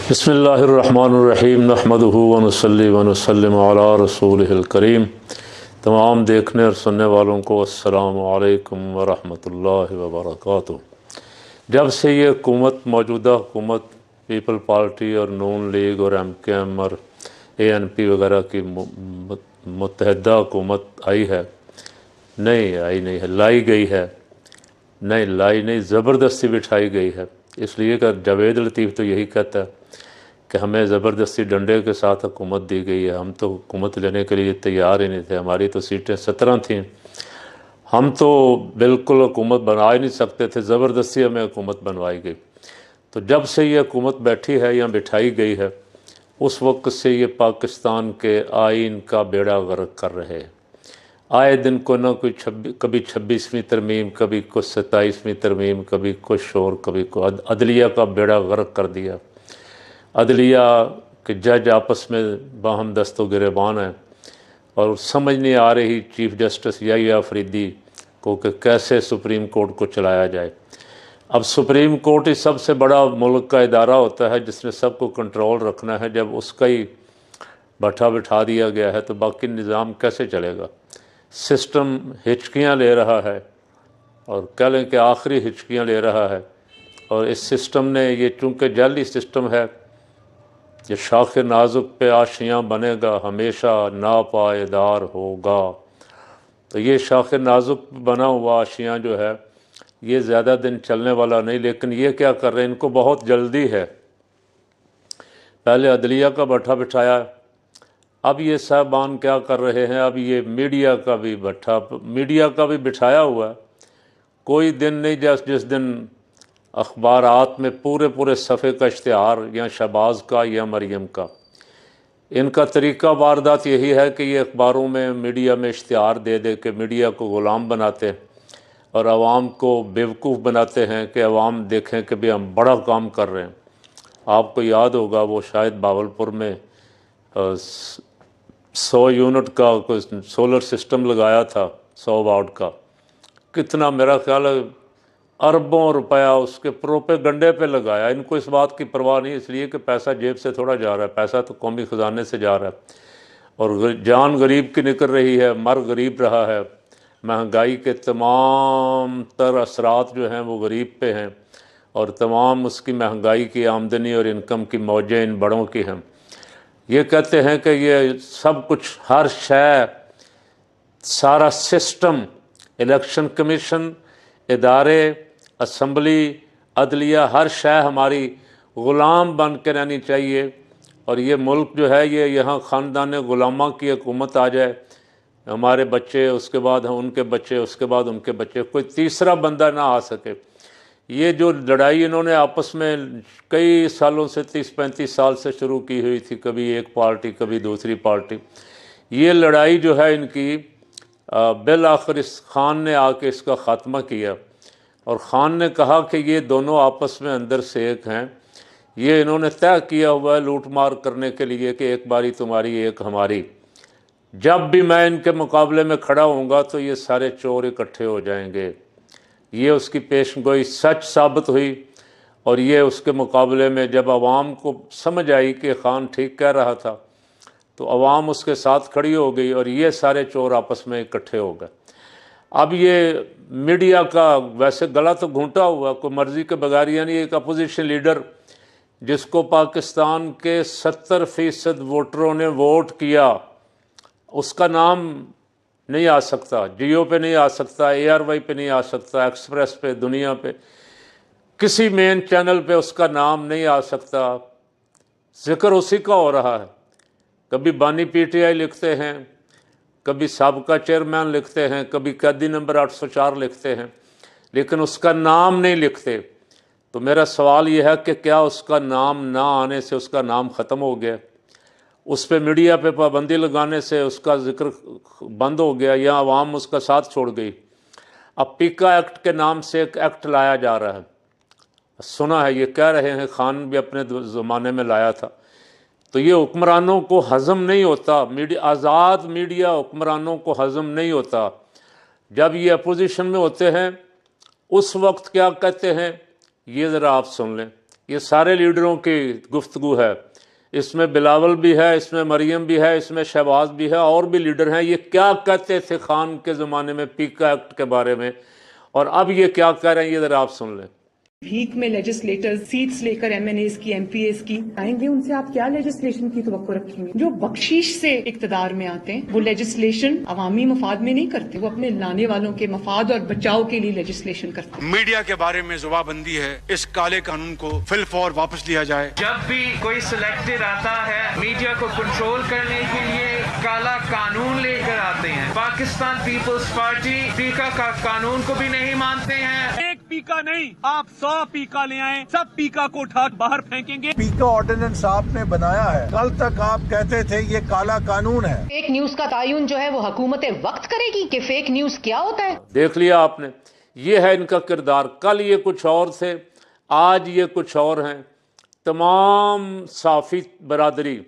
بسم اللہ الرحمن الرحیم نحمدہ ونصلی ونسلم علی رسولہ الکریم۔ تمام دیکھنے اور سننے والوں کو السلام علیکم ورحمۃ اللہ وبرکاتہ۔ جب سے یہ حکومت موجودہ حکومت پیپل پارٹی اور نون لیگ اور ایم کے ایم اور اے این پی وغیرہ کی متحدہ حکومت آئی ہے، لائی گئی ہے، زبردستی بٹھائی گئی ہے۔ اس لیے کہ جاوید لطیف تو یہی کہتا ہے کہ ہمیں زبردستی ڈنڈے کے ساتھ حکومت دی گئی ہے، ہم تو حکومت لینے کے لیے تیار ہی نہیں تھے، ہماری تو سیٹیں 17 تھیں، ہم تو بالکل حکومت بنا ہی نہیں سکتے تھے، زبردستی ہمیں حکومت بنوائی گئی۔ تو جب سے یہ حکومت بیٹھی ہے یا بٹھائی گئی ہے، اس وقت سے یہ پاکستان کے آئین کا بیڑا غرق کر رہے ہیں۔ آئے دن کو نہ کوئی کبھی 26ویں ترمیم، کبھی کچھ 27ویں ترمیم، کبھی کچھ شور، کبھی عدلیہ کا بیڑا غرق کر دیا۔ عدلیہ کے جج آپس میں باہم دست و گریبان ہیں اور سمجھ نہیں آ رہی چیف جسٹس یحییٰ آفریدی کو کہ کیسے سپریم کورٹ کو چلایا جائے۔ اب سپریم کورٹ ہی سب سے بڑا ملک کا ادارہ ہوتا ہے جس نے سب کو کنٹرول رکھنا ہے، جب اس کا ہی بٹھا دیا گیا ہے تو باقی نظام کیسے چلے گا؟ سسٹم ہچکیاں لے رہا ہے، اور کہہ لیں کہ آخری ہچکیاں لے رہا ہے، اور اس سسٹم نے یہ چونکہ جعلی سسٹم ہے، یہ شاخ نازک پہ آشیاں بنے گا، ہمیشہ ناپائیدار ہوگا۔ تو یہ شاخ نازک بنا ہوا آشیاں جو ہے یہ زیادہ دن چلنے والا نہیں، لیکن یہ کیا کر رہے ہیں، ان کو بہت جلدی ہے۔ پہلے عدلیہ کا بٹھایا، اب یہ صاحبان کیا کر رہے ہیں، اب یہ میڈیا کا بھی بٹھایا ہوا ہے۔ کوئی دن نہیں جس دن اخبارات میں پورے صفحے کا اشتہار یا شہباز کا یا مریم کا۔ ان کا طریقہ واردات یہی ہے کہ یہ اخباروں میں میڈیا میں اشتہار دے کے میڈیا کو غلام بناتے ہیں اور عوام کو بیوقوف بناتے ہیں کہ عوام دیکھیں کہ بھی ہم بڑا کام کر رہے ہیں۔ آپ کو یاد ہوگا وہ شاید باولپور میں 100 یونٹ کا کوئی سولر سسٹم لگایا تھا، 100 واٹ کا، کتنا میرا خیال ہے اربوں روپیہ اس کے پروپیگنڈے پہ لگایا۔ ان کو اس بات کی پرواہ نہیں، اس لیے کہ پیسہ جیب سے تھوڑا جا رہا ہے، پیسہ تو قومی خزانے سے جا رہا ہے، اور جان غریب کی نکل رہی ہے، مر غریب رہا ہے۔ مہنگائی کے تمام تر اثرات جو ہیں وہ غریب پہ ہیں، اور تمام اس کی مہنگائی کی آمدنی اور انکم کی موجیں ان بڑوں کی ہیں۔ یہ کہتے ہیں کہ یہ سب کچھ، ہر شے، سارا سسٹم، الیکشن کمیشن، ادارے، اسمبلی، عدلیہ، ہر شے ہماری غلام بن کے رہنی چاہیے، اور یہ ملک جو ہے یہ یہاں خاندان غلامہ کی حکومت آ جائے، ہمارے بچے، اس کے بعد ان کے بچے، اس کے بعد ان کے بچے، کوئی تیسرا بندہ نہ آ سکے۔ یہ جو لڑائی انہوں نے آپس میں کئی سالوں سے 30-35 سال سے شروع کی ہوئی تھی، کبھی ایک پارٹی کبھی دوسری پارٹی، یہ لڑائی جو ہے ان کی بالآخر اس خان نے آ کے اس کا خاتمہ کیا، اور خان نے کہا کہ یہ دونوں آپس میں اندر سے ایک ہیں، یہ انہوں نے طے کیا ہوا ہے لوٹ مار کرنے کے لیے کہ ایک باری تمہاری ایک ہماری، جب بھی میں ان کے مقابلے میں کھڑا ہوں گا تو یہ سارے چور اکٹھے ہو جائیں گے۔ یہ اس کی پیش گوئی سچ ثابت ہوئی، اور یہ اس کے مقابلے میں جب عوام کو سمجھ آئی کہ خان ٹھیک کہہ رہا تھا تو عوام اس کے ساتھ کھڑی ہو گئی، اور یہ سارے چور آپس میں اکٹھے ہو گئے۔ اب یہ میڈیا کا ویسے گلا تو گھونٹا ہوا، کوئی مرضی کے بغیر، یعنی ایک اپوزیشن لیڈر جس کو پاکستان کے 70% ووٹروں نے ووٹ کیا، اس کا نام نہیں آ سکتا، جیو پہ نہیں آ سکتا، ARY پہ نہیں آ سکتا، ایکسپریس پہ، دنیا پہ، کسی مین چینل پہ اس کا نام نہیں آ سکتا۔ ذکر اسی کا ہو رہا ہے، کبھی بانی PTI لکھتے ہیں، کبھی سابقہ چیئرمین لکھتے ہیں، کبھی قیدی نمبر 804 لکھتے ہیں، لیکن اس کا نام نہیں لکھتے۔ تو میرا سوال یہ ہے کہ کیا اس کا نام نہ آنے سے اس کا نام ختم ہو گیا؟ اس پہ میڈیا پہ پابندی لگانے سے اس کا ذکر بند ہو گیا، یا عوام اس کا ساتھ چھوڑ گئی؟ اب پیکا ایکٹ کے نام سے ایک ایکٹ لایا جا رہا ہے، سنا ہے، یہ کہہ رہے ہیں خان بھی اپنے زمانے میں لایا تھا۔ تو یہ حکمرانوں کو ہضم نہیں ہوتا، آزاد میڈیا حکمرانوں کو ہضم نہیں ہوتا۔ جب یہ اپوزیشن میں ہوتے ہیں اس وقت کیا کہتے ہیں، یہ ذرا آپ سن لیں۔ یہ سارے لیڈروں کی گفتگو ہے، اس میں بلاول بھی ہے، اس میں مریم بھی ہے، اس میں شہباز بھی ہے، اور بھی لیڈر ہیں۔ یہ کیا کہتے تھے خان کے زمانے میں پیکا ایکٹ کے بارے میں، اور اب یہ کیا کہہ رہے ہیں، یہ ذرا آپ سن لیں۔ بھیک میں لیجسلیٹر سیٹس لے کر MNAs کی MPAs کی آئیں گے، ان سے آپ کیا لیجسلیشن کی توقع رکھیں گے؟ جو بخشش سے اقتدار میں آتے ہیں وہ لیجسلیشن عوامی مفاد میں نہیں کرتے، وہ اپنے لانے والوں کے مفاد اور بچاؤ کے لیے لیجسلیشن کرتے ہیں۔ میڈیا کے بارے میں زبان بندی ہے، اس کالے قانون کو فی الفور واپس لیا جائے۔ جب بھی کوئی سلیکٹڈ آتا ہے میڈیا کو کنٹرول کرنے کے لیے کالا قانون لے کر آتے ہیں۔ پاکستان پیپلز پارٹی پیکا کا قانون کو بھی نہیں مانتے ہیں۔ ایک پیکا نہیں، آپ 100 پیکا لے آئیں، سب پیکا کو اٹھا باہر پھینکیں گے۔ پیکا آرڈیننس آپ نے بنایا ہے، کل تک آپ کہتے تھے یہ کالا قانون ہے۔ فیک نیوز کا تعین جو ہے وہ حکومت وقت کرے گی کہ فیک نیوز کیا ہوتا ہے۔ دیکھ لیا آپ نے، یہ ہے ان کا کردار۔ کل یہ کچھ اور تھے، آج یہ کچھ اور ہیں۔ تمام صحافی برادری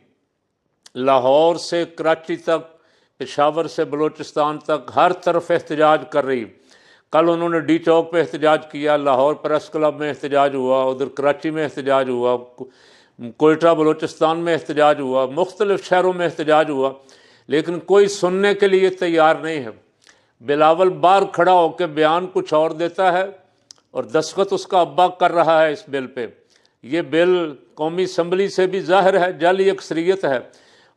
لاہور سے کراچی تک، پشاور سے بلوچستان تک ہر طرف احتجاج کر رہی۔ کل انہوں نے ڈی چوک پہ احتجاج کیا، لاہور پریس کلب میں احتجاج ہوا، ادھر کراچی میں احتجاج ہوا، کوئٹہ بلوچستان میں احتجاج ہوا، مختلف شہروں میں احتجاج ہوا، لیکن کوئی سننے کے لیے تیار نہیں ہے۔ بلاول باہر کھڑا ہو کے بیان کچھ اور دیتا ہے اور دستخط اس کا ابا کر رہا ہے اس بل پہ۔ یہ بل قومی اسمبلی سے بھی ظاہر ہے جعلی اکثریت ہے،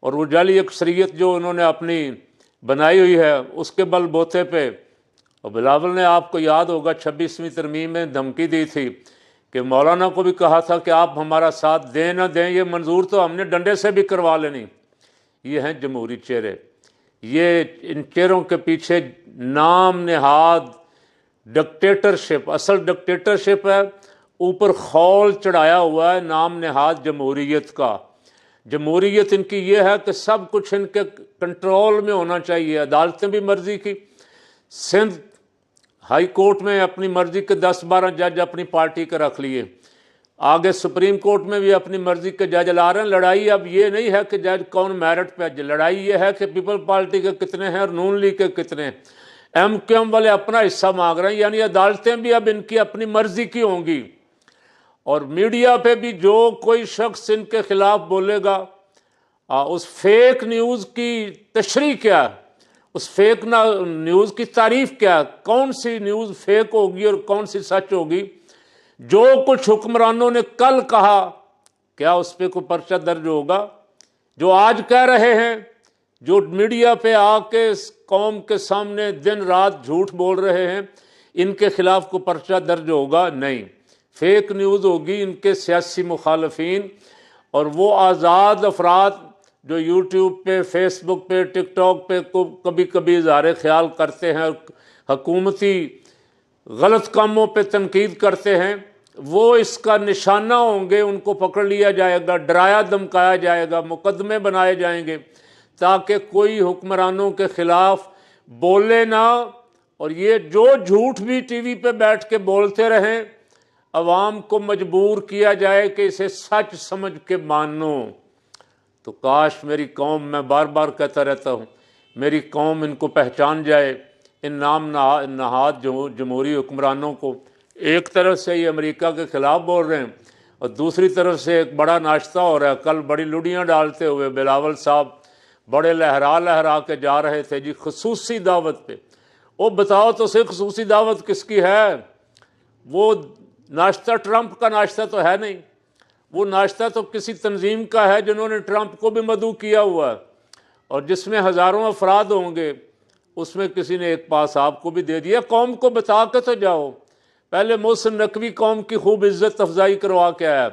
اور وہ جعلی اکثریت جو انہوں نے اپنی بنائی ہوئی ہے اس کے بل بوتے پہ۔ اور بلاول نے، آپ کو یاد ہوگا 26ویں ترمیم میں دھمکی دی تھی کہ مولانا کو بھی کہا تھا کہ آپ ہمارا ساتھ دیں نہ دیں، یہ منظور تو ہم نے ڈنڈے سے بھی کروا لینی۔ یہ ہیں جمہوری چہرے، یہ ان چہروں کے پیچھے نام نہاد ڈکٹیٹرشپ، اصل ڈکٹیٹرشپ ہے، اوپر خول چڑھایا ہوا ہے نام نہاد جمہوریت کا۔ جمہوریت ان کی یہ ہے کہ سب کچھ ان کے کنٹرول میں ہونا چاہیے۔ عدالتیں بھی مرضی کی، سندھ ہائی کورٹ میں اپنی مرضی کے 10-12 جج اپنی پارٹی کے رکھ لیے، آگے سپریم کورٹ میں بھی اپنی مرضی کے جج لا رہے ہیں۔ لڑائی اب یہ نہیں ہے کہ جج کون میرٹ پہ، لڑائی یہ ہے کہ پیپل پارٹی کے کتنے ہیں اور نون لیگ کے کتنے ہیں۔ MQM والے اپنا حصہ مانگ رہے ہیں، یعنی عدالتیں بھی اب ان کی اپنی مرضی کی ہوں گی۔ اور میڈیا پہ بھی جو کوئی شخص ان کے خلاف بولے گا، اس فیک نیوز کی تشریح کیا ہے، اس فیک نیوز کی تعریف کیا ہے، کون سی نیوز فیک ہوگی اور کون سی سچ ہوگی۔ جو کچھ حکمرانوں نے کل کہا، کیا اس پہ کوئی پرچہ درج ہوگا؟ جو آج کہہ رہے ہیں، جو میڈیا پہ آ کے اس قوم کے سامنے دن رات جھوٹ بول رہے ہیں، ان کے خلاف کوئی پرچہ درج ہوگا؟ نہیں، فیک نیوز ہوگی ان کے سیاسی مخالفین اور وہ آزاد افراد جو یوٹیوب پہ، فیس بک پہ، ٹک ٹاک پہ کبھی کبھی اظہار خیال کرتے ہیں اور حکومتی غلط کاموں پہ تنقید کرتے ہیں، وہ اس کا نشانہ ہوں گے۔ ان کو پکڑ لیا جائے گا، ڈرایا دھمکایا جائے گا، مقدمے بنائے جائیں گے تاکہ کوئی حکمرانوں کے خلاف بولے نہ۔ اور یہ جو جھوٹ بھی ٹی وی پہ بیٹھ کے بولتے رہیں، عوام کو مجبور کیا جائے کہ اسے سچ سمجھ کے مانو۔ تو کاش میری قوم، میں بار بار کہتا رہتا ہوں، میری قوم ان کو پہچان جائے، ان نام نہاد جمہوری حکمرانوں کو۔ ایک طرف سے یہ امریکہ کے خلاف بول رہے ہیں اور دوسری طرف سے ایک بڑا ناشتہ ہو رہا ہے۔ کل بڑی لڑیاں ڈالتے ہوئے بلاول صاحب بڑے لہرا کے جا رہے تھے جی خصوصی دعوت پہ۔ وہ بتاؤ تو صرف خصوصی دعوت کس کی ہے؟ وہ ناشتہ ٹرمپ کا ناشتہ تو ہے نہیں، وہ ناشتہ تو کسی تنظیم کا ہے جنہوں نے ٹرمپ کو بھی مدعو کیا ہوا ہے، اور جس میں ہزاروں افراد ہوں گے، اس میں کسی نے ایک پاس آپ کو بھی دے دیا۔ قوم کو بتا کے تو جاؤ۔ پہلے محسن نقوی قوم کی خوب عزت افزائی کروا کے آیا،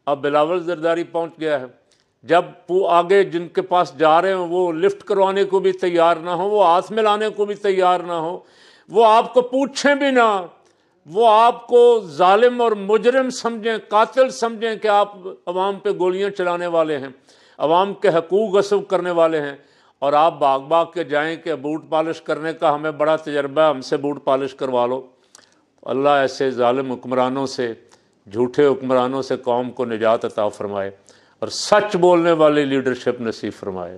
اب بلاول زرداری پہنچ گیا ہے۔ جب وہ آگے جن کے پاس جا رہے ہیں وہ لفٹ کروانے کو بھی تیار نہ ہو، وہ ہاتھ ملانے کو بھی تیار نہ ہو، وہ آپ کو پوچھیں بھی نہ، وہ آپ کو ظالم اور مجرم سمجھیں، قاتل سمجھیں کہ آپ عوام پہ گولیاں چلانے والے ہیں، عوام کے حقوق غصب کرنے والے ہیں، اور آپ بھاگ کے جائیں کہ بوٹ پالش کرنے کا ہمیں بڑا تجربہ ہے، ہم سے بوٹ پالش کروا لو۔ اللہ ایسے ظالم حکمرانوں سے، جھوٹے حکمرانوں سے قوم کو نجات عطا فرمائے اور سچ بولنے والی لیڈرشپ نصیب فرمائے۔